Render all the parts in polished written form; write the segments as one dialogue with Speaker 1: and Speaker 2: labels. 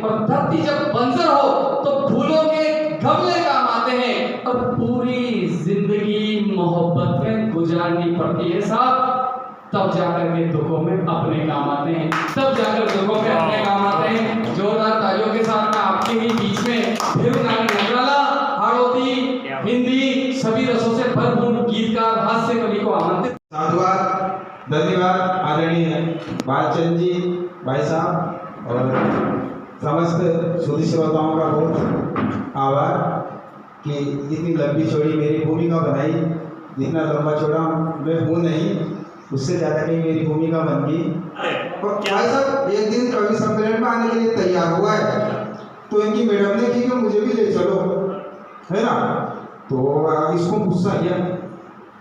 Speaker 1: और धरती जब बंजर हो तो फूलों के गमले काम आते हैं, और पूरी जिंदगी मोहब्बत में गुजारनी पड़ती है साहब, तब जाकर के दुखों में अपने काम आते हैं, तब जाकर दुखों में अपने काम आते हैं। जोरदार तालियों के साथ मैं आपके ही बीच में फिर नगराला, हाड़ौती, हिंदी सभी रसों से भरपूर गीतकार हास्य कवि को आमंत्रित।
Speaker 2: साधुवाद, धन्यवाद आदरणीय बालचंद जी भाई साहब और समस्त सुधी श्रोताओं का बहुत आभार कि इतनी लंबी चौड़ी मेरी भूमिका बनाई। जितना लंबा चौड़ा मैं हूँ नहीं, उससे ज़्यादा कहीं मेरी भूमिका बन गई। भाई साहब एक दिन कवि सम्मेलन में आने के लिए तैयार हुआ है, तो इनकी मैडम ने की कि मुझे भी ले चलो, है ना। तो इसको गुस्सा किया,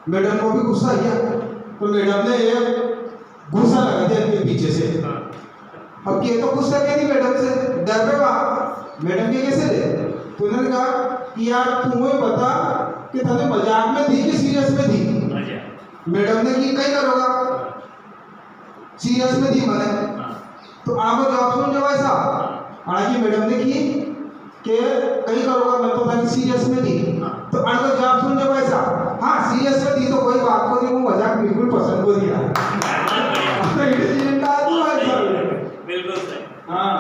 Speaker 2: मैडम को भी गुस्सा किया, तो मैडम ने एक गुस्सा लगा दिया इनके पीछे से। अब ये तो गुस्सा क्या नहीं मैडम से, डर रहा मैडम के कैसे ले। तो उन्होंने कहा कि यार तुम्हें बता कि तुम्हें मजाक में दी कि सीरियस में दी। मैडम ने की कई करोगा, सीरियस में दी मैंने। तो आपको जवाब सुन जाओ ऐसा, हालांकि मैडम ने की कि कई करोगा, मैं तो था सीरियस में दी। तो आपको जवाब सुन जाओ ऐसा, हाँ सीरियस में दी तो कोई बात को नहीं, वो मजाक बिल्कुल पसंद को दिया। इंटेलिजेंट आदमी है सब, बिल्कुल सही। हाँ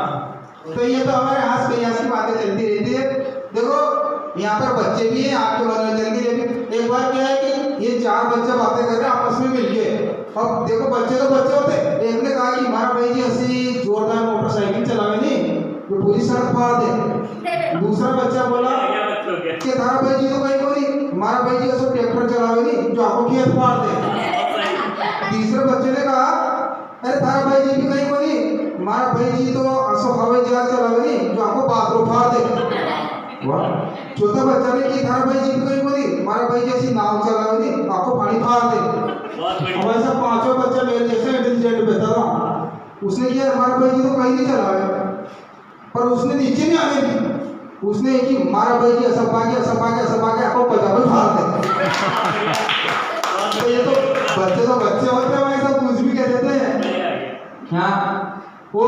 Speaker 2: तो ये तो हमारे हाथ की बातें चलती रहती है। देखो यहाँ पर बच्चे भी हैं आपके मनोरंजन के लिए भी। एक बार क्या है कि ये चार बच्चे बातें कर रहे हैं आपस में मिलके। अब देखो बच्चे तो बच्चे होते हैं, एक ने कहा कि हमारा भाई जी ऐसी जोरदार मोटरसाइकिल चलावे नहीं तो पूरी सड़क फाड़ दे। दूसरा बच्चा बोला कि थारा भाई जी तो कहीं को नहीं, हमारा भाई जी ऐसा ट्रैक्टर चलावे नहीं जो आपको खेत फाड़ दे। तीसरे बच्चे ने कहा अरे थारा भाई जी भी कहीं को नहीं, हमारा भाई जी तो असो हवाई जहाज चलावे नहीं जो आपको बाथरूम फाड़ दे। वाह। चौथा बच्चा ने कि थारा भाई जी भी कहीं को नहीं, हमारा भाई जी ऐसी नाव चलावे नहीं आपको पानी फाड़ दे। अब ऐसा पांचों बच्चा मेरे जैसे इंटेलिजेंट बेहतर था, उसने किया हमारा भाई जी तो कहीं नहीं चलावे, पर उसने नीचे नहीं आने दी, उसने कि हमारा भाई जी ऐसा पाके आपको पजामा फाड़ दे। तो ये तो बच्चे होते हैं, वैसा कुछ भी कह देते हैं। हाँ वो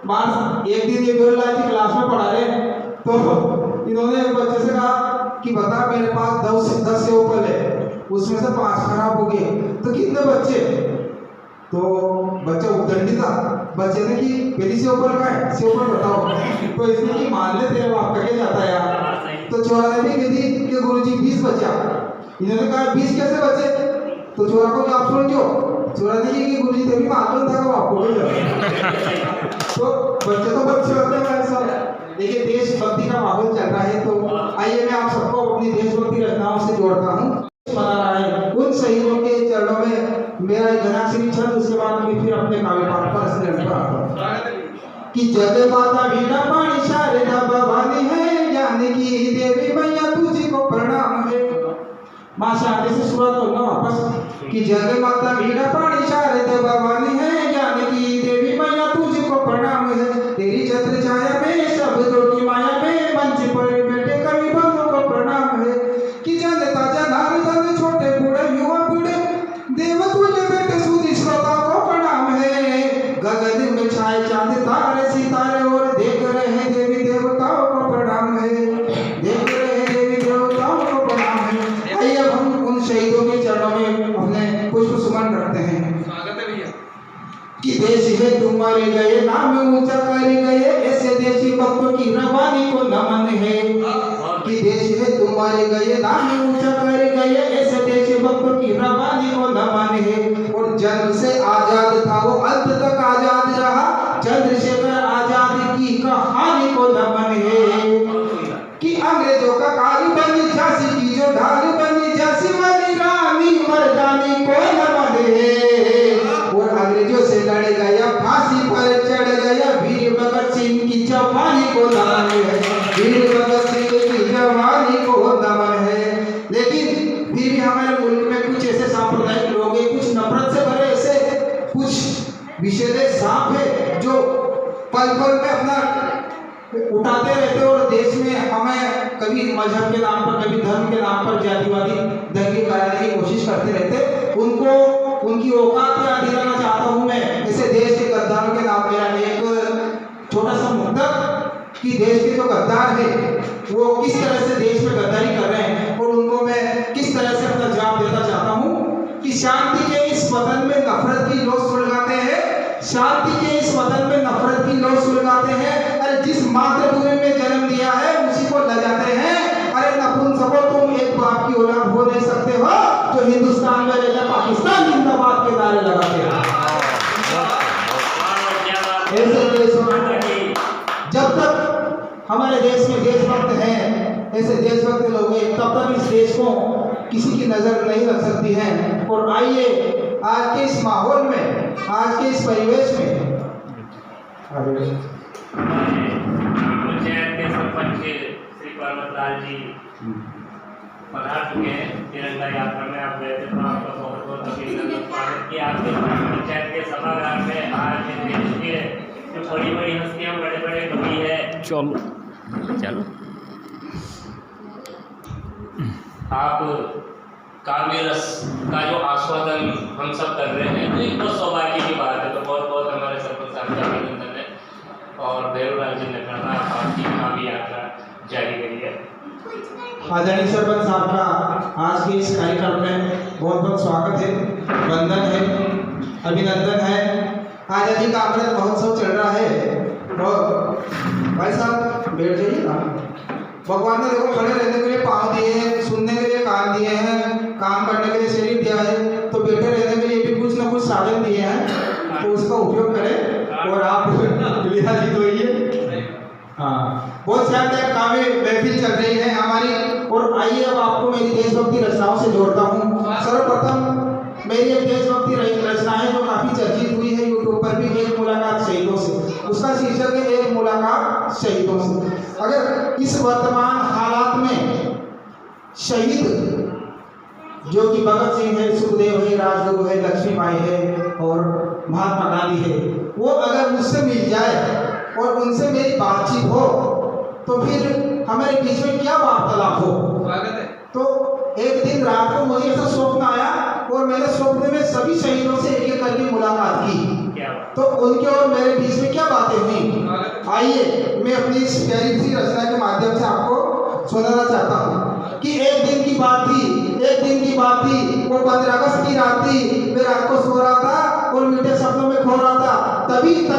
Speaker 2: बात एक दिन ये बिरला जी क्लास में पढ़ा रहे, तो इन्होंने एक बच्चे से कहा कि बता मेरे पास 10 से ऊपर है, उसमें से 5 खराब हो गए तो कितने बच्चे। तो बच्चा उद्दंडी था, बच्चे ने कि पहली से ऊपर का है, से ऊपर बताओ। तो इसने कि मान ले तेरे बाप का क्या जाता है यार। तो चोरा ने भी कह दी कि गुरुजी 20 बचा। इन्होंने कहा 20 कैसे बचे, तो चोरा को जवाब सुन जो, चोरा ने कि गुरुजी तभी मालूम था आपको। तो बच्चे होते हैं सब। देखिए देशभक्ति का माहौल चल रहा है, तो आइए मैं आप सबको अपनी देशभक्ति रचनाओं से जोड़ता हूँ। मना रहा है उन शहीदों के चरणों में मेरा घना श्री छंद, उसके बाद में फिर अपने काव्य पाठ पर आता हूँ कि जग माता वीणा पाणी शारदा भवानी है, ज्ञान की देवी मैया तुझी को प्रणाम है। माँ शारदे से शुरुआत होगा वापस कि जग माता वीणा पाणी शारदा भवानी है, ज्ञान की देवी मैया तुझी को प्रणाम है। तेरी छत्र छाया में शब्दों की माया में मंच पर बैठे कवि बंधुओं को प्रणाम है कि जनता जनार्दन छोटे बूढ़े युवा बूढ़े देव तुल्य बेटे सुधी श्रोता को प्रणाम है। गगन में छाए चांद तारे सितारे और देख रहे देवी देवताओं को प्रणाम है, देख रहे देवी देवताओं को प्रणाम है। आइए अब हम उन शहीदों के चरणों में अपने पुष्प सुमन रखते हैं। कि देश है तुम्हारे गए नाम ऊंचा कर गए, ऐसे देशी भक्तों की रवानी को नमन है। कि देश है तुम्हारे गए नाम ऊंचा कर गए, ऐसे देशी भक्तों की रवानी को नमन है। और जन्म से आजाद था वो अंत तक आजाद रहा, चंद्रशेखर आजाद की कहानी को नमन है। कि अंग्रेजों का काल बनी झांसी की जो ढाल बनी, झांसी वाली रानी मर्दानी को नमन है। और अंग्रेजों से लड़ गया, फांसी पर चढ़ गया, वीर भगत सिंह की जवानी को नमन है, वीर भगत सिंह की जवानी को नमन है। लेकिन फिर भी हमारे मुल्क में कुछ ऐसे सांप्रदायिक लोग हैं, कुछ नफरत से भरे ऐसे कुछ विषैले सांप है जो पल पल में अपना उठाते रहते और देश में हमें कभी मजहब के नाम पर, कभी धर्म के नाम पर जातिवादी दंगे कराने की कोशिश करते रहते। उनको उनकी औकात याद दिलाना चाहता हूँ मैं। ऐसे देश के गद्दारों के नाम मेरा एक छोटा सा मुद्दा कि देश के जो गद्दार है वो किस तरह से देश में गद्दारी कर रहे हैं, और उनको मैं किस तरह से अपना जवाब देना चाहता हूँ कि शांति के इस वतन में नफरत की लौ सुलगाते हैं, शांति के इस वतन में नफरत की लौ सुलगाते हैं। अरे जिस मातृभूमि में जन्म दिया है उसी को लजाते हैं। अरे नपुंसको, तुम एक बाप की औलाद हो नहीं सकते हो जो हिंदुस्तान में रहकर पाकिस्तान जिंदाबाद के नारे लगाते हैं। ऐसे देश जब तक हमारे देश में देशभक्त हैं, ऐसे देशभक्त लोग हैं, तब तक इस देश को किसी की नजर नहीं रख सकती है। और आइए आज के इस माहौल में, आज के इस परिवेश में
Speaker 3: पंचायत के सरपंच श्री पर्वतलाल जी पधार चुके हैं। तिरंगा यात्रा में आप गए थे, तो आपका बहुत बहुत अभिनंदन, स्वागत किया आपके पंचायत के सभागार में। आज देश के जो बड़ी बड़ी हस्तियाँ, बड़े बड़े कवि है, चलो आप काव्य रस का जो आस्वादन हम सब कर रहे हैं, तो एक बहुत सौभाग्य की बात है। तो बहुत बहुत हमारे सरपंच साहब का अभिनंदन है। और भैरवलाल जी ने करना आपकी काव्य यात्रा जारी करी है।
Speaker 2: आदरणीय सरपंच साहब का आज के इस कार्यक्रम में बहुत बहुत स्वागत है, वंदन है, अभिनंदन है। आजादी का अमृत महोत्सव चल रहा है और भाई साहब बैठ जाइए ना। भगवान ने देखो खड़े रहने के लिए पाँव दिए हैं, सुनने के लिए कान दिए हैं, काम करने के लिए शरीर दिया है, तो बैठे रहने के लिए भी कुछ ना कुछ साधन दिए हैं, तो उसका उपयोग करें। और आप लिहाजी धोइए। हाँ, बहुत शानदार काव्य महफिल चल रही है हमारी। और आइए अब आपको मेरी देशभक्ति रचनाओं से जोड़ता हूँ। सर्वप्रथम मेरी एक देशभक्ति रचना है जो काफी चर्चित हुई है यूट्यूब पर भी, एक मुलाकात शहीदों से। उसका शीर्षक है एक मुलाकात शहीदों से। अगर इस वर्तमान हालात में शहीद जो कि भगत सिंह है, सुखदेव है, राजगुरु है, लक्ष्मीबाई है और महात्मा गांधी है, वो अगर मुझसे मिल जाए और उनसे मेरी बातचीत हो तो फिर हमारे बीच में क्या वार्तालाप हो। तो एक दिन रात को मुझे ऐसा स्वप्न आया और मैंने स्वप्न में सभी शहीदों से एक एक करके मुलाकात की, तो उनके और मेरे बीच में क्या बातें हुई, आइए मैं अपनी इस प्यारी सी रचना के माध्यम से आपको सुनाना चाहता हूँ कि एक दिन की बात थी, वो 15 अगस्त की रात थी। मैं रात को सो रहा था और मीठे सपनों में खो रहा था। तभी एक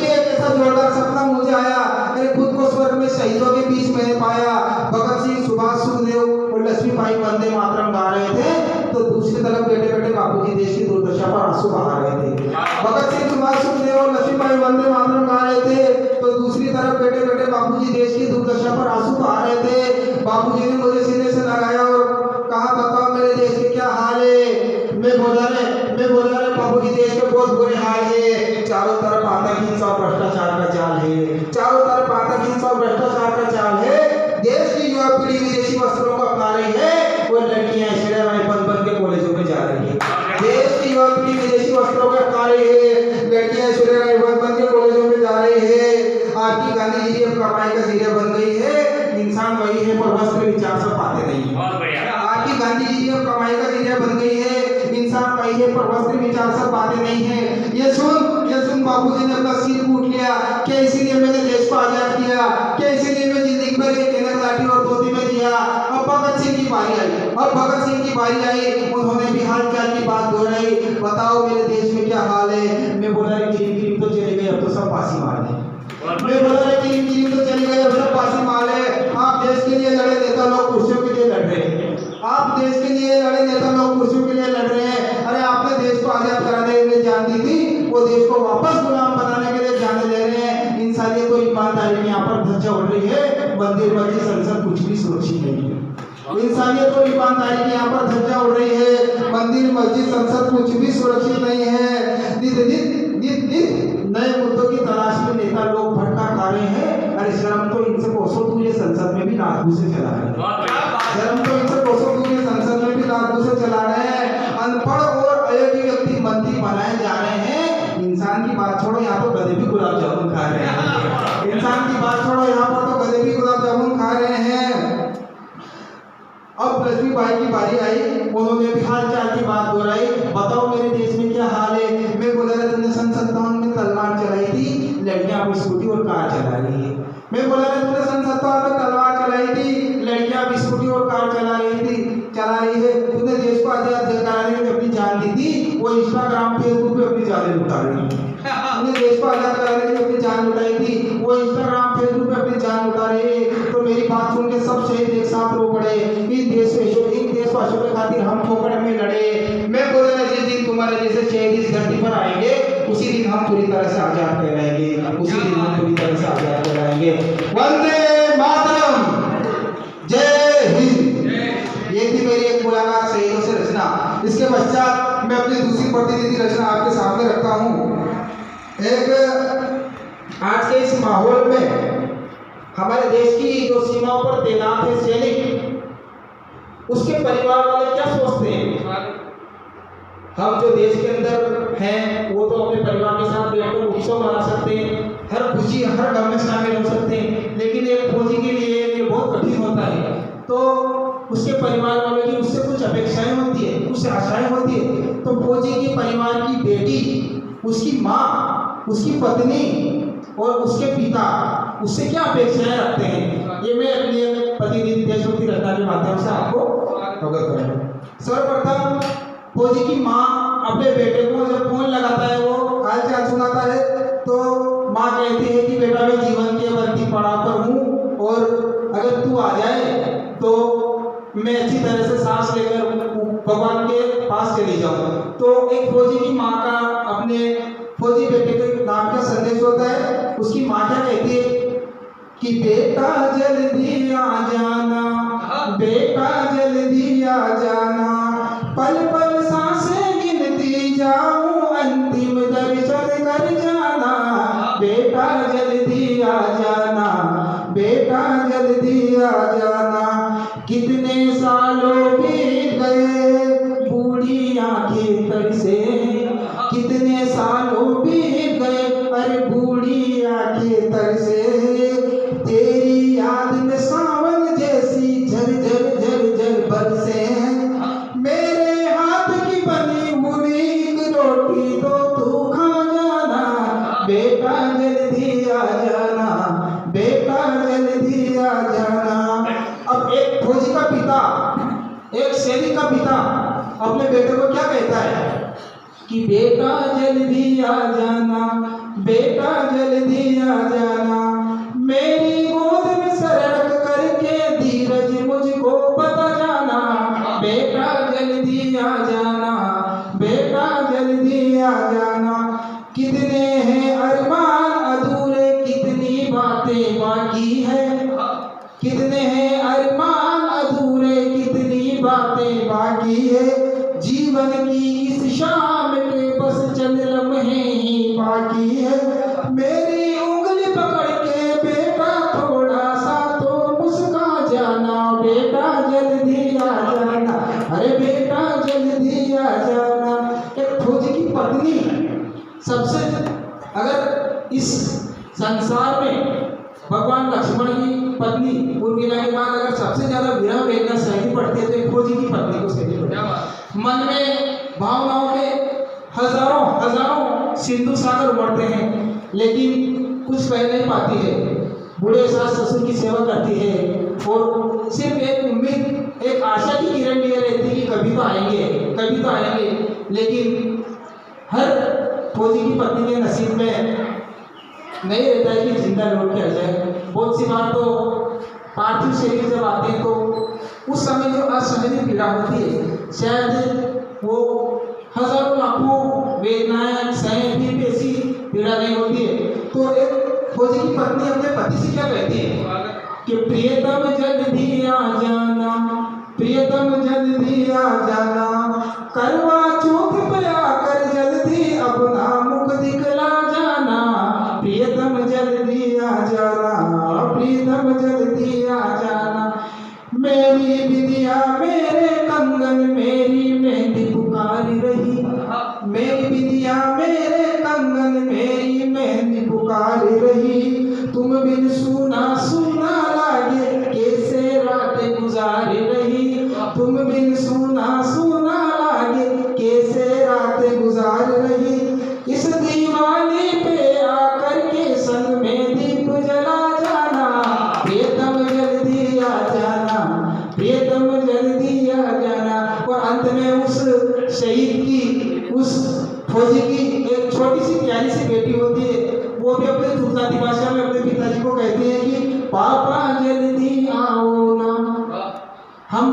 Speaker 2: ऐसा जोरदार सपना मुझे आया। मेरे खुद को स्वर्ग में शहीदों के बीच मैंने पाया। भगत सिंह, सुभाष, सुखदेव और लक्ष्मीबाई वंदे मातरम गा रहे थे, तो दूसरी तरफ बैठे बैठे बापूजी देश की दुर्दशा पर आंसू बहा रहे थे। भगत सिंह, सुभाष, सुखदेव और लक्ष्मीबाई वंदे मातरम गा रहे थे, तो दूसरी तरफ बैठे बैठे बापूजी देश की दुर्दशा पर आंसू बहा रहे थे। बापूजी ने मुझे सीने से लगाया और कहा, बताओ मेरे देश के क्या हाल है। मैं बोला रे बापूजी देश के बहुत बुरे हाल है। चारों तरफ आतंक, हिंसा और भ्रष्टाचार का जाल है। चारों तरफ आतंक, हिंसा और भ्रष्टाचार का जाल है। देश की युवा पीढ़ी विदेशी वस्त्रों को अपना रही है और लड़कियां ऐश्वर्या राय बन के कॉलेजों में जा रही है। देश की युवा पीढ़ी विदेशी वस्त्रों को अपना रही है, लड़कियां ऐश्वर्या राय बन के कॉलेजों में जा रही है। आपकी गांधी जी अब कमाई का जरिया बन गई है। इंसान वही है पर वस्त्र विचार सब पाते नहीं है। आपकी गांधी जी अब कमाई का जरिया बन गई है। इंसान वही है पर वस्त्र विचार सब पाते नहीं है। ये सुन बाबूजी ने अपना सिर कूट लिया। क्या इसीलिए मैंने देश को आजाद किया? क्या इसीलिए मैं जिंदगी भर एक केनर लाठी और धोती में दिया? अब भगत सिंह की बारी आई। उन्होंने भी हाल चाल की बात दोहराई। बताओ मेरे देश में क्या हाल है। मैं बोला क्रीम तो चली गई, अब तो सब फांसी मार है। मैं बोला क्रीम तो चली गई, अब सब फांसी मार है। आप देश के लिए लड़े नेता लोग कुर्सियों के लिए लड़ रहे हैं। आप देश के लिए लड़े नेता लोग कुर्सियों के लिए लड़ रहे हैं। अरे आपने देश को आजाद कराने के लिए जान दी थी, वो देश को वापस गुलाम बनाने के लिए जाने दे रहे हैं। इंसानियत और ईमानदारी में यहाँ पर धज्जा उड़ रही है। मंदिर मस्जिद संसद कुछ भी सुरक्षित नहीं है। इंसानियत और ईमानदारी की यहाँ पर धज्जा उड़ रही है। मंदिर मस्जिद संसद कुछ भी सुरक्षित नहीं है। नित नए मुद्दों की तलाश में नेता लोग भटका खा रहे हैं। अरे शर्म तो इनसे कोसों दूर ये संसद में भी लाखों से चला रहे हैं। शर्म तो इनसे कोसों दूर ये संसद में भी लाखों से चला रहे हैं। अनपढ़ और अयोग्य व्यक्ति मंत्री बनाए जा रहे हैं। इंसान की बात छोड़ो, यहाँ तो गधे भी गुलाब जामुन खा रहे हैं। इंसान की बात छोड़ो, यहाँ पर तो गधे भी गुलाब जामुन खा रहे हैं। अब लक्ष्मीबाई की बारी आई। उन्होंने भी हाल चाल की बात दोहराई। बताओ मेरे देश में क्या हाल है। मैं बोला तुमने सन 57 में तलवार चलाई थी, लड़कियां अब स्कूटी और कार चला रही है। मैं बोला ना तूने सन 70 में तलवार चलाई थी, लड़कियां अब स्कूटी और कार चला रही है। तूने देश को आजाद कराने में अपनी जान दी थी, वो इंस्टाग्राम फेसबुक पे अपनी जान लुटा रही है। तूने देश को आजाद कराने में अपनी जान लुटाई थी, वो इंस्टाग्राम फेसबुक पे अपनी जान लुटा रही है। तो मेरी बात सुन के सब शहीद एक साथ रो पड़े, इन देशवासियों के खातिर हम ठोकर में लड़े। मैं बोला ना जिस दिन तुम्हारे जैसे शहीद इस धरती पर आएंगे, उसी दिन हम पूरी तरह से आजाद कहलाएंगे, उसी दिन हम पूरी तरह से आजाद कहलाएंगे। वंदे मातरम, जय हिंद। ये थी मेरी एक मुलाकात शहीदों से रचना। इसके पश्चात मैं अपनी दूसरी प्रतिनिधि रचना आपके सामने रखता हूँ। एक आज के इस माहौल में हमारे देश की जो सीमाओं पर तैनात है सैनिक, उसके परिवार वाले क्या सोचते हैं। हम जो देश के अंदर हैं वो तो अपने परिवार के साथ बैठकर उत्सव मना सकते हैं, हर खुशी हर गम में शामिल हो सकते हैं, लेकिन एक फौजी के लिए ये बहुत कठिन होता है। तो उसके परिवार वालों की उससे कुछ अपेक्षाएं होती है, कुछ आशाएं होती है। तो फौजी के परिवार की बेटी, उसकी माँ, उसकी पत्नी और उसके पिता उससे क्या अपेक्षाएं रखते हैं, ये मैं अपने प्रतिनिधि देशभक्ति रचना के माध्यम से आपको अवगत करूँगा। सर्वप्रथम फौजी की माँ अपने बेटे को जब फोन लगाता है, वो हालचाल सुनाता है, तो माँ कहती है कि बेटा मैं जीवन के अंतिम पड़ाव पर हूँ और अगर तू आ जाए तो मैं अच्छी तरह से सांस लेकर भगवान के पास चली जाऊँ। तो एक फौजी की माँ का अपने फौजी बेटे के नाम का संदेश होता है। उसकी माँ क्या कहती है कि बेटा जल्दी आ जाना, बेटा जल्दी आ जाना, पल पल सांसें गिनती जाऊं, अंतिम दर्शन कर जाना, बेटा जल्दी आ जाना, बेटा जल्दी आ जाना। कितने सालों बीत गए बूढ़ी आंखें तरसे, कितने सालों बीत गए अरे बूढ़ी आंखें तरसे, तेरी याद में सावन जैसी झर झर झर झर बरसे, मेरे हाथ की बनी हुई एक रोटी तो तू खा जाना, बेटा जल्दी आ जाना, बेटा जल्दी आ जाना। अब एक फौजी का पिता, एक सैनिक का पिता अपने बेटे को क्या कहता है कि बेटा जल्दी आ जाना, बेटा जल्दी आ जाना, मेरी गोद में सर रख करके धीरज मुझको बता जाना, बेटा जल्दी आ जाना, बेटा जल्दी आ जाना। कितने हैं अरमान अधूरे, कितनी बातें बाकी है, कितने हैं अरमान अधूरे, कितनी बातें बाकी है, जीवन की इस शाम के बस चंद लम्हे ही बाकी है, मेरी उंगली पकड़ के बेटा थोड़ा सा तो मुस्कुरा जाना, बेटा जल्दी आ जाना, अरे बेटा जल्दी आ जाना। एक फौजी की पत्नी सबसे, अगर इस संसार में भगवान लक्ष्मण की पत्नी उर्मिला के बाद अगर सबसे ज्यादा विरह वेदना सहनी पड़ती है तो एक फौजी की पत्नी को सहनी पड़ती है। मन में भावनाओं के हजारों सिंधु सागर उमड़ते हैं, लेकिन कुछ कह नहीं पाती है। बूढ़े सास ससुर की सेवा करती है और सिर्फ एक उम्मीद, एक आशा की किरण लिए रहती है कि कभी तो आएंगे, कभी तो आएंगे। लेकिन हर फौजी की पत्नी के नसीब में नहीं रहता है कि जिंदा लौट के आ जाए। बहुत सी बार तो पार्थिव शरीर जब आते हैं तो उस समय जो असहनीय पीड़ा होती है, शायद वो हजारों लाखों वेदनाएं सहे फिर भी ऐसी पीड़ा नहीं होती है। तो एक फौजी की पत्नी अपने पति से क्या कहती है कि प्रियतम जल्दी आ जाना, प्रियतम जल्दी आ जाना, करवा चौथ पे आकर जल्दी अपना मुख दिखला जाना, प्रियतम जल्दी आ जाना, प्रियतम जल्दी आ जाना, मेरी विद्या मेरे कंगन मेरी मेहंदी पुकारी रही, मेरी विद्या मेरे कंगन मेरी मेहंदी पुकारी रही, तुम बिन सुना सुना लागे कैसे रातें गुजारी रही, तुम बिन सुना सुना लागे कैसे रातें गुजार रही, इस दीवानी पे आकर के संग शहीद की उस फौजी की एक छोटी सी प्यारी सी बेटी होती है, वो भी अपने गुजराती भाषा में अपने पिताजी को कहती है कि पापा जल्दी आओ ना। हम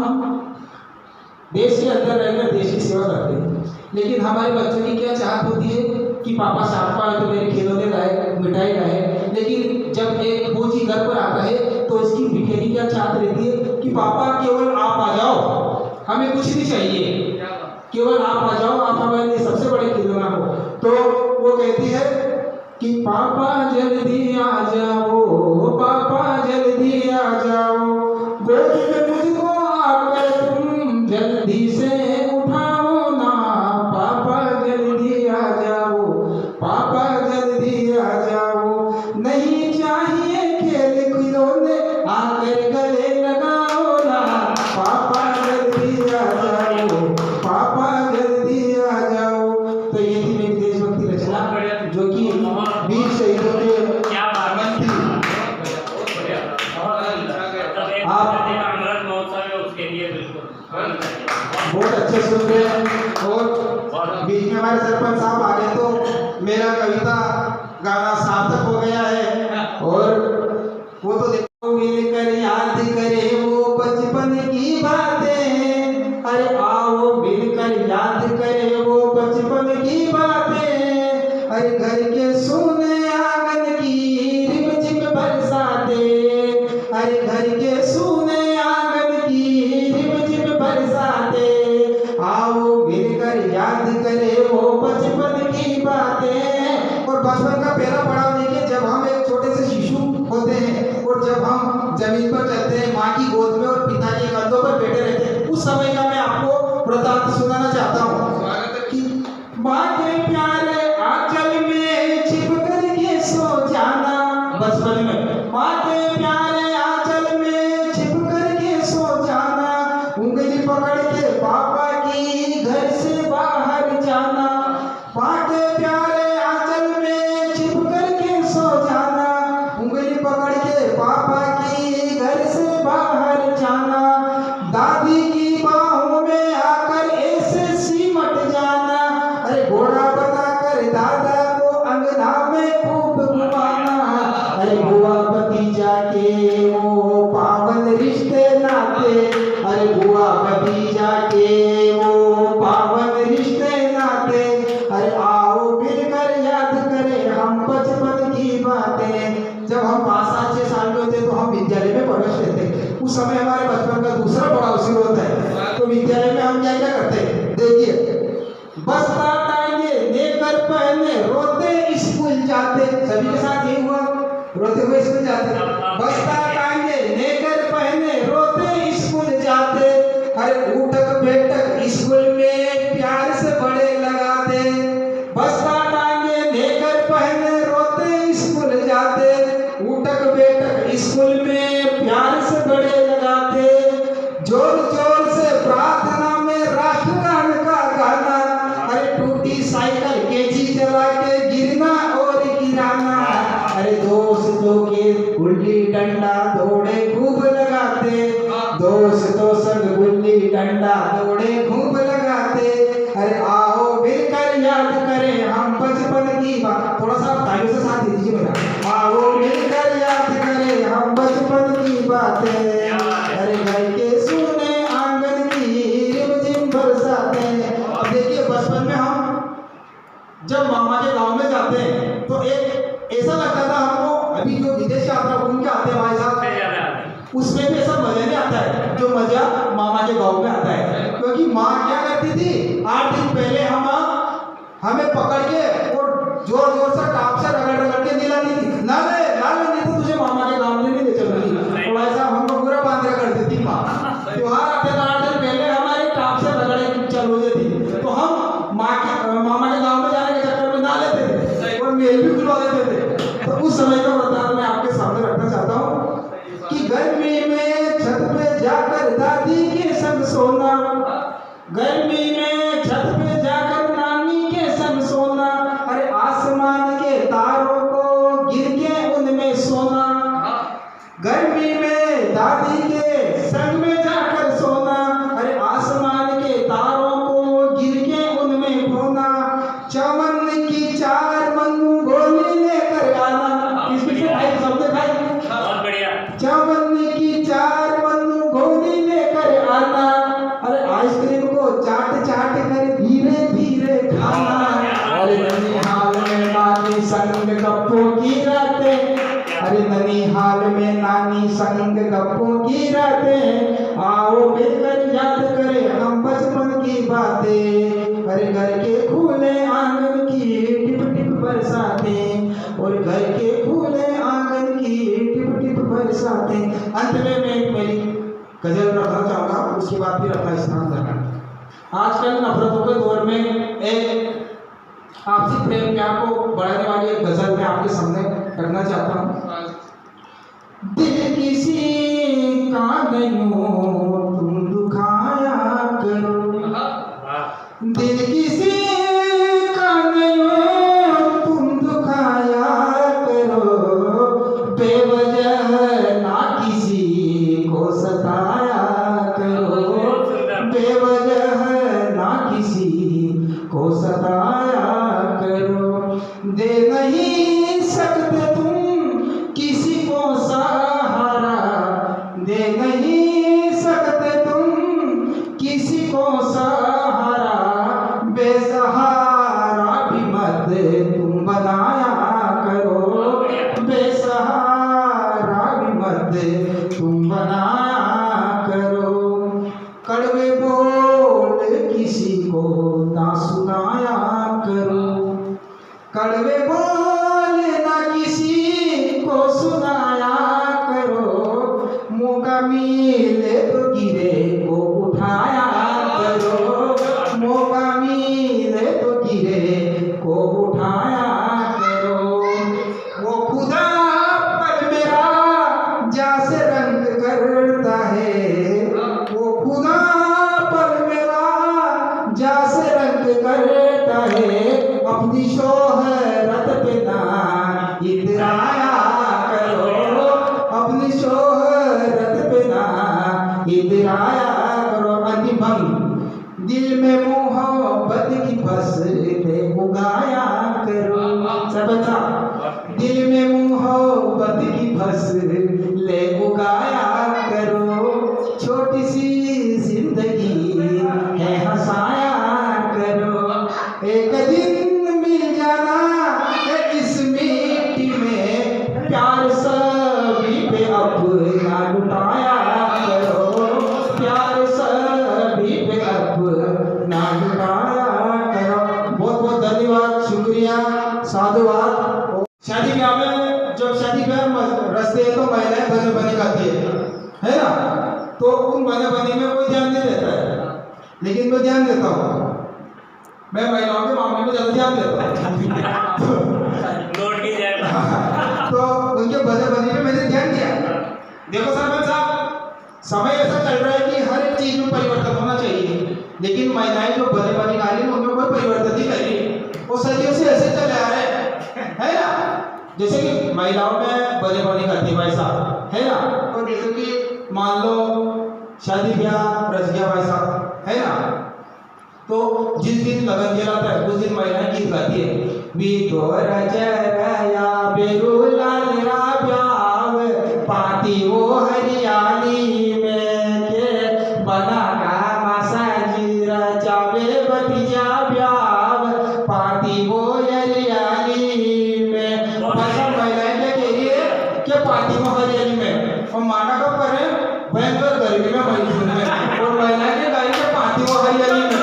Speaker 2: देश के अंदर रहकर देश की सेवा करते हैं, लेकिन हमारे बच्चों की क्या चाहत होती है कि पापा साथ पाए तो मेरे खिलौने लाए, मिठाई लाए। लेकिन जब एक फौजी घर पर आता है तो उसकी बिखेरी क्या चाहत रहती है कि पापा केवल आप आ जाओ, हमें कुछ नहीं चाहिए, केवल आप आ जाओ, आप हमारे लिए सबसे बड़े खिलौना हो। तो वो कहती है कि पापा जल्दी आ जाओ, पापा जल्दी आ जाओ, गोद में मुझको आकर तुम जल्दी से उठाओ ना, पापा जल्दी आ जाओ, पापा जल्दी आ जाओ, नहीं चाहिए खेल खिलौने आकर गले लगाओ ना, पापा जल्दी आ जाओ, पापा जल्दी आ जाओ। तो ये थी मेरी देशभक्ति रचना, जो कि वीर शहीदों के
Speaker 3: क्या बात
Speaker 2: आनंद थी।
Speaker 3: आप अमृत महोत्सव है उसके लिए बिल्कुल
Speaker 2: बहुत अच्छे सुन रहे हैं। और बीच में हमारे सरपंच साहब आ गए तो मेरा कविता गाना सार्थक हो गया है। और वो तो देखो मिलकर याद करे वो बचपन की बातें, अरे आओ मिलकर याद करे वो बचपन की बातें, अरे घर के सोने आंगन की रिमझिम बरसाते, अरे घर के सोने आंगन की रिमझिम बरसाते, आओ मिलकर याद करे वो बचपन की बातें। और बचपन का पहला पड़ाव देखिए, जब हम एक छोटे से शिशु होते हैं और जब हम जमीन पर चलते हैं माँ की गोद में और पिता के कंधों पर बैठे रहते हैं, उस समय का मैं आपको वृतांत सुनाना चाहता हूँ कि माँ के प्यारे आंचल में छिप कर के सो जाना। बचपन में माँ के प्यारे आंचल में छिप कर के सो जाना, उंगली पकड़ के पापा की घर से बाहर जाना, माँ के प्यारे आंचल में छिप कर के सो जाना, उंगली पकड़ के पापा की घर से बाहर जाना, दादी की बाहों में आकर ऐसे सिमट जाना, अरे घोड़ा बनाकर दादा को अंगना में खूब घुमाना, अरे बुआ भतीजा के वो पावन रिश्ते नाते, अरे बुआ भतीजा के वो पावन रिश्ते नाते, अरे आओ मिलकर याद करें हम बचपन की बातें। जब हम 5-6 साल के होते तो हम विद्यालय में प्रवेश लेते, उस समय हमारे बचपन का दूसरा पड़ाव शुरू होता है। तो विद्यालय में हम क्या क्या करते हैं देखिए, बस्ता टांगे लेकर पहने रोते स्कूल जाते, सभी के साथ यही हुआ, रोते हुए स्कूल जाते, बस्ता टांगे लेकर पहने रोते स्कूल जाते, अरे उठक बैठक स्कूल में प्यार से बड़े लगाते, बस्ता टांगे लेकर पहने रोते स्कूल जाते, उठक बैठक स्कूल में प्यार से बड़े लगाते, जोर जोर से प्रार्थना में राष्ट्रगान का गाना, अरे टूटी साइकिल केजी चला के गिरना और गिराना, अरे दोस्तों के गुल्ली डंडा दौड़े खूब लगाते, दोस्तों संग गुल्ली डंडा दौड़े खूब लगाते, अरे आओ मिलकर याद करें हम बचपन की बात। थोड़ा सा तालियों से साथ दे दीजिए मेरा, आओ मिलकर याद करें हम बचपन की बातें, अरे घर के सोने आंगन की रिमझिम बरसाते। अब देखिए बचपन में हम जब मामा के गांव में जाते हैं तो एक ऐसा लगता था हमको, अभी जो विदेश यात्रा घूम के आते हैं भाई साहब, उसमें भी ऐसा मजा नहीं आता है जो मजा मामा के गांव में आता है। क्योंकि माँ क्या करती थी, 8 दिन पहले हमें पकड़ के और जोर जोर से टाप से रगड़ रगड़ के दिलाती थी, ना ले नहीं तो तुझे मामा के गांव में नहीं ले चलूंगी। और ऐसा हमको पूरा बांध कर देती माँ। त्योहार आते 8 दिन पहले हमारी टाप से रगड़े चालू हो जाती, तो हम मामा के गांव में जाने के चक्कर में ना लेते थे और मेल भी खुलवा देते थे। तो उस समय का वृतांत मैं आपके सामने रखना चाहता हूँ कि गर्मी में छत पे जाकर दादी के संग सोना, गर्मी में छत पे जाकर नानी के संग सोना, अरे आसमान के तारों को गिर के उनमें सोना, गर्मी में दादी के संग में जाकर सोना, अरे आसमान के तारों को गिर के नानी संग गप्पों की रातें, आओ मिलकर याद करें हम बचपन की बातें। अरे घर के खुले आंगन की टिप टिप बरसातें, और घर के खुले आंगन की टिप टिप बरसातें। अंत में मैं मेरी गजल रखना चाहूँगा, उसके बाद फिर अपना स्नान करना। आजकल नफरतों के दौर में एक आपसी प्रेम प्यार को बढ़ाने वाली एक गजल मैं आपके सामने रखना चाहता हूँ। दिल किसी का नहीं हो तुम दुखाया करो, दिल किसी का नहीं हो तुम दुखाया करो, बेवजह ना किसी को सताया करो, बेवजह ना किसी को सताया करो। दे नहीं सकते तुम किसी को सहारा, दे नहीं सकते तुम किसी को सहारा, बेसहारा भी मत तुम बनाया करो, बेसहारा भी मत तुम बनाया करो। कड़वे बोल किसी को ना सुनाया करो, कड़वे बोल ना किसी को सुनाया करो, मौका मिले तो गिरे को उठाया करो, मौका मिले तो गिरे को उठाया करो। वो खुदा पर मेरा जैसे रंग करता है, वो खुदा पर मेरा जैसे रंग करता है, अपनी शोहरत पे ना इतराया करो, अपनी शोहरत पे ना इतराया करो। अंतिम भंग, दिल में मोहब्बत की फसलें उगाया करो। सब अच्छा, दिल में मोहब्बत की फसलें उगाया करो, छोटी सी जिंदगी है हंसाया करो। एक दिन मिल जाना है इस मिट्टी में, प्यार सभी पे अपना लुटाया करो, प्यार सभी पे अपना लुटाया करो। बहुत बहुत धन्यवाद, शुक्रिया, साधुवाद। शादी ब्याह में जब शादी ब्याह रस्ते तो महिलाएं बने बने गाती है ना, तो उन बने बने में कोई ध्यान नहीं देता है, लेकिन मैं ध्यान देता हूँ, मैं महिलाओं के मामले में ज्यादा ध्यान देता हूँ।
Speaker 3: नोट की जाए
Speaker 2: तो उनके बने बने में मैंने ध्यान दिया। देखो सरपंच साहब, समय ऐसा चल रहा है कि हर एक चीज में परिवर्तन होना चाहिए, लेकिन महिलाएं जो बने बने गा रही उनमें कोई परिवर्तन नहीं कर रही, वो सदियों से ऐसे चले आ रहे है ना। जैसे कि महिलाओं में बने बने गाती भाई साहब, है ना, और जैसे कि मान लो शादी ब्याह रच गया भाई साहब, है ना, तो जिस दिन लगन जलाता है उस दिन महिलाएं गीत गाती है। भी तो रचरया बेरुलाल रा ब्याव, पाती वो हरियाली में के बना का मसाजी रचावे बतिया ब्याव, पाती वो हरियाली में। भाषा महिलाएं क्या कह रही है कि पाती वो हरियाली में, और माना कब करे भयंकर गर्मी में महीने में, और महिलाएं के गाई के पाती वो हरियाली में।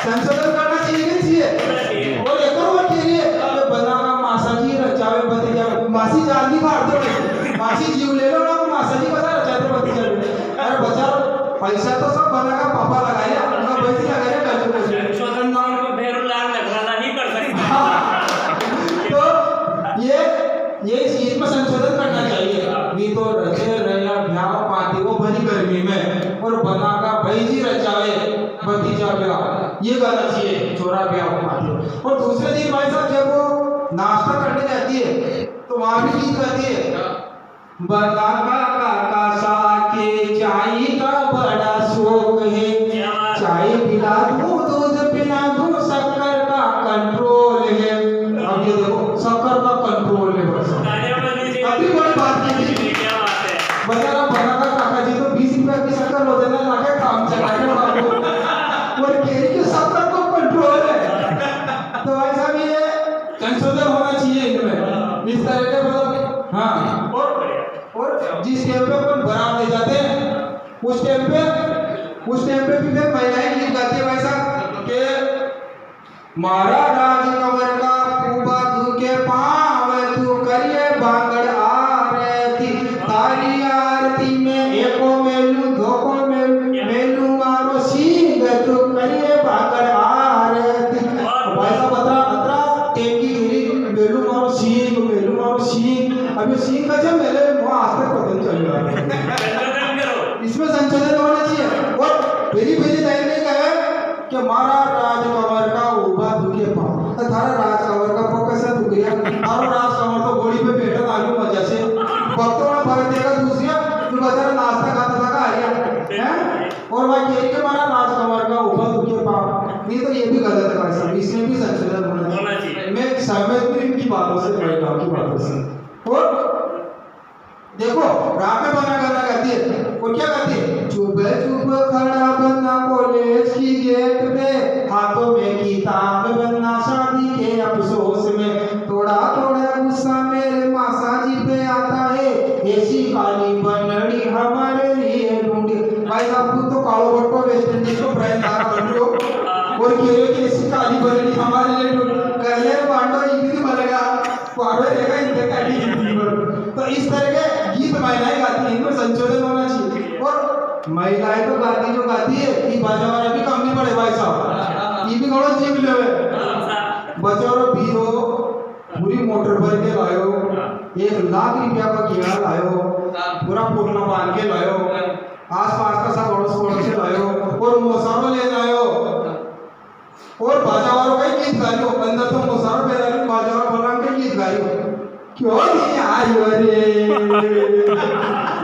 Speaker 2: संशोधन करना चाहिए कि चाहिए, और एक और बात कह रही है कि बना का मासाजी रचावे बतिया, मासी जान की बात तो मासी जीव ले लो ना, मासाजी बता रचाते बतिया। अरे बचा पैसा तो सब बना का पापा लगाया, उनका बैठी लगाया काजू को
Speaker 3: संशोधन नाम को बेरुलाल नगराना नहीं कर सकता।
Speaker 2: तो ये चीज में संशोधन करना चाहिए। भी तो रचे रया ब्याह पाती वो भरी गर्मी में, और बना का भाई जी रचावे भतीजा ब्याह, ये गाना चाहिए, छोरा ब्याह पाती हो। और दूसरे दिन भाई साहब जब वो नाश्ता करने जाती है तो वहां भी गीत गाती है। बना का काका सा के चाय का बड़ा शौक है, चाय पिला दूं दूध पिला दूं, शक्कर का कंट्रोल है। अब ये देखो शक्कर का कंट्रोल है, बस अभी बड़ी बात की थी। बता का काका जी तो 20 रुपया की शक्कर होते ना लाके काम चलाए बाबू, और केरी के शक्कर को कंट्रोल है। तो भाई साहब ये संशोधन होना चाहिए इनमें, इस तरह के मतलब हाँ।
Speaker 3: और
Speaker 2: जिस टाइम पे अपन बारात ले जाते हैं उस टाइम पे भी फिर महिलाएं गीत गाती है भाई साहब कि मारा राज कमर का पूबा तू के पाँव तू करिए बांगड़ आरती तारी आरती में एको मेलू धोको मेलू मारो सीग तू करिए बांगड़ आरती भाई साहब अतरा टेकी गिरी मेलू मारो सीग अभी सीग का जब मेले वहाँ आज तक पता नहीं चल रहा इसमें संशोधन होना चाहिए और पहली लाइन में क्या है कि मारा राज कमर का उबा दुखे पाँव थारा राज कमर का पक्का सा दुख गया और राज कमर तो घोड़ी पे बैठा आलू मजा से भक्तों ने भर देगा दूसरी जो बेचारा नाश्ता खाता था आ गया हैं और वह कह के मारा राज कमर का उबा दुखे पाँव नहीं तो ये भी गलत है भाई साहब इसमें भी संशोधन होना चाहिए मैं सहमत हूं इनकी बातों से महिलाओं की बातों से और देखो रात में बना गाना गाती है और क्या गाती है चुप चुप खड़ा बनना कॉलेज की गेट पे हाथों में किताब बनना शादी के अफसोस में थोड़ा थोड़ा गुस्सा मेरे मासा जी पे आता है ऐसी काली बनड़ी हमारे लिए ढूंढी भाई साहब खुद तो कालो बट्टो वेस्ट इंडीज को ब्रांड तारा बन रहे हो और कह रहे हो कि ऐसी काली बनड़ी हमारे लिए ढूंढी कर ले पांडो इतनी मलेगा पांडो रहेगा इनके काली जिंदगी भर तो इस तरह के गीत महिलाएं गाती हैं इनमें संशोधन होना चाहिए और महिलाएं तो गाती जो गाती है ये बाजा वाला भी काम नहीं पड़े भाई साहब ये भी थोड़ा जीव ले बचारो पीरो पूरी मोटर भर के लायो 1 लाख रुपया का कीड़ा लायो पूरा पोटला बांध के लायो आसपास का सब अड़ोस पड़ोस से लायो और मोसारो ले लायो और बाजा वालों का गीत गायो अंदर तो मोसारो पे लायो बाजा वालों का गीत गायो क्यों नहीं आयो रे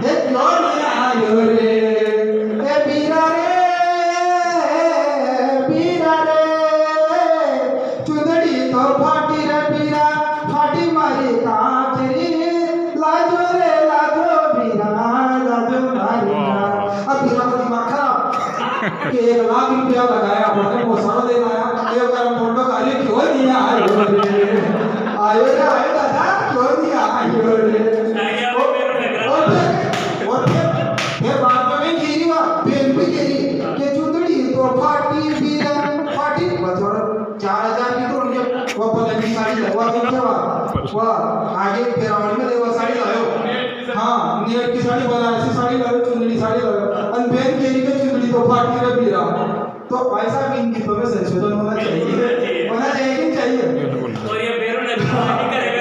Speaker 2: ये क्यों नहीं आयो रे ए बीरा रे चुंदड़ी तो फाटी रे बीरा फाटी मारी कांच रे लाजो रे लाजो बीरा लाजो मारी अब बीरा का दिमाग खराब कि 1 लाख रुपया लगाया अपने मोसारो देना आया ये कर फोटो गाली क्यों नहीं आयो रे दादा क्यों नहीं आयो रे और फिर बात में गिरी वा बेन भी गिरी के चुंदड़ी तो फाटी बीरा फाटी बचोर 4000 की तो उनके वो पता की साड़ी लगवा के क्या वाह आगे पेरावड़ी में देवा साड़ी लायो हां नेट की साड़ी बनारसी साड़ी लायो चुंदड़ी साड़ी लायो अन बेन गिरी के चुंदड़ी तो फाटी रे बीरा तो ऐसा भी इन गीतों में संशोधन होना चाहिए कि चाहिए
Speaker 3: और ये बेरों ने नहीं करेगा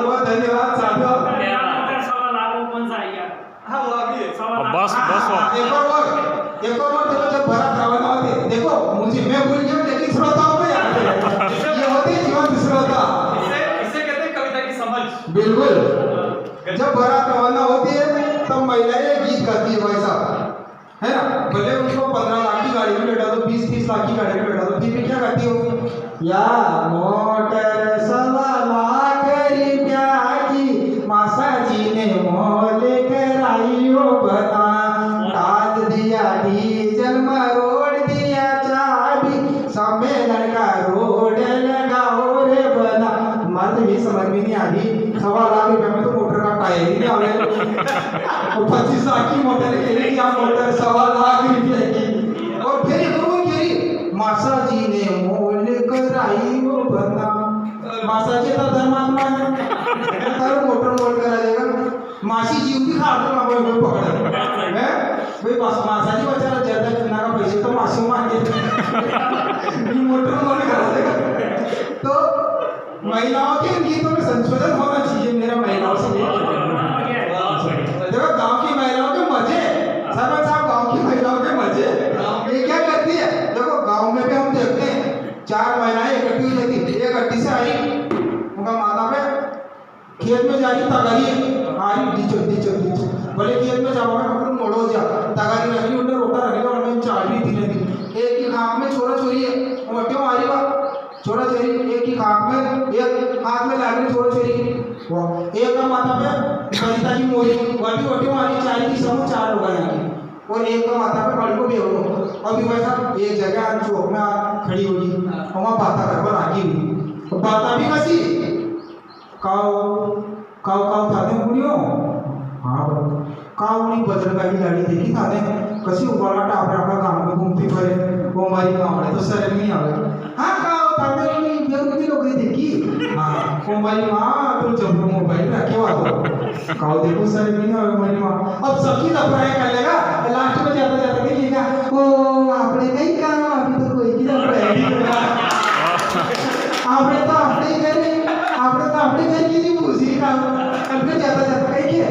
Speaker 2: बहुत धन्यवाद साथियों
Speaker 3: सवाल आपको कौन सा आएगा
Speaker 2: हाँ वो अभी
Speaker 4: बस
Speaker 2: एक और देखो जब भरा रवाना होते देखो मुझे मैं भूल गया लेकिन श्रोताओं को याद है ये होती है जीवन श्रोता
Speaker 1: इसे कहते हैं कविता की समझ
Speaker 2: बिल्कुल जब भरा रवाना होती है तब महिलाएं गीत गाती है भाई साहब है ना भले उनको 15 लाख की गाड़ी में बैठा दो 20-30 लाख की गाड़ी में बैठा दो फिर भी क्या गाती हो या मोटर 1.25 लाख रुपया की मासा जी ने मोल कराइयो बना डाल दिया डीजल मरोड़ दिया चाबी सम्मेलन का रोड लगाओ रे बना मर्द भी समझ में नहीं आ रही 1.25 लाख रुपया में तो मोटर का टायर ही नहीं आवे और 25 लाख की मोटर के लिए क्या मोटर 1.25 लाख रुपये की और फिर मासा जी ने मोल कराई वो बना मासा जी तो धर्मात्मा है तारो मोटर मोल करा देगा मासी जी भी खा दो ना कोई पकड़ है भाई बस मासा जी बेचारा ज्यादा चुना का पैसे तो मासी मांगे ये मोटर मोल करा देगा तो महिलाओं के गीतों में संशोधन होना चाहिए मेरा महिलाओं से देखो गांव की महिलाओं के मजे सरपंच साहब गांव की महिलाओं के मजे ये क्या करती है देखो गांव में भी हम देखते हैं 4 महिलाएं इकट्ठी हो जाती है एक अड्डी से आई उनका माता पे खेत में जाके तगारी आई डीचो बोले खेत में जाओ अपन मोड़ो जा तगारी रखी उन्हें रोटा रखेगा उन्हें चाबी धीरे धीरे एक ही खाक में छोरा चोरी है वो क्यों मारी बा छोरा चोरी एक ही खाक में एक हाथ में लागे छोरा चोरी एक का माथा पे बलिता की मोरी वाटी वाटी मारी 4 की समूह 4 लोग आए और एक का माथा पे बड़ी को बेवड़ो और भी भाई साहब एक जगह चौक में खड़ी होगी और वहाँ बाता कर पर आगी हुई तो बाता भी कसी काव काव काव थाने पुरियो हाँ बरोबर कावणी बजरंगाची गाडी देखी थाने कशी उबाला टापरा गांव में घूमती फिरे वो हमारी गांव में तो शर्म नहीं आवे हाँ काव थाने बेवकूफी लोग देखी हाँ वो हमारी माँ तो जब मोबाइल रखे वाला काव देखो शर्म नहीं आवे हमारी माँ अब सबकी दफराएं कर लेगा लास्ट में जाता जाता देखिएगा ओ आपने कहीं काम अभी तो कोई की दफराएं नहीं करना आपने तो अपने घर की नहीं पूछी काम अब जाता जाता कहीं के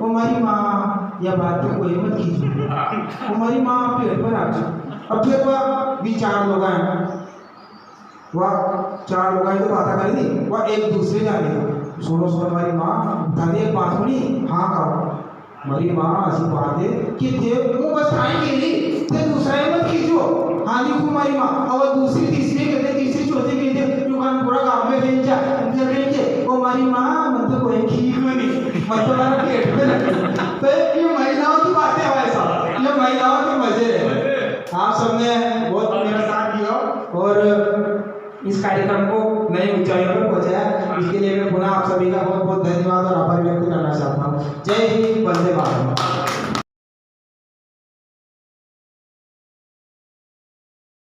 Speaker 2: हमारी माँ या बात पे कोई मत कीजिए हमारी माँ पेट पर आ जाए अब फिर वह भी चार लोग हैं वह चार लोग हैं तो बात कर दी वह एक दूसरे जाने सुनो सुनो हमारी माँ दादी एक बात सुनी हाँ कहो हमारी माँ ऐसी बात है कि थे वो बस आई के लिए ते दूसरा ही मत कीजियो हाँ देखो हमारी माँ और दूसरी तीसरी कहते तीसरी चौथी कहते दुकान पूरा गाँव में भेज जा वो हमारी माँ मतलब कोई ठीक बनी मतलब हमारा पेट में तो ये महिलाओं की बातें है वैसा ये महिलाओं के मजे है आप सबने बहुत मेरा साथ दिया और इस कार्यक्रम को नई ऊंचाइयों पर पहुंचाया इसके लिए मैं पुनः आप सभी का बहुत बहुत धन्यवाद और आभार व्यक्त करना चाहता हूँ जय हिंद।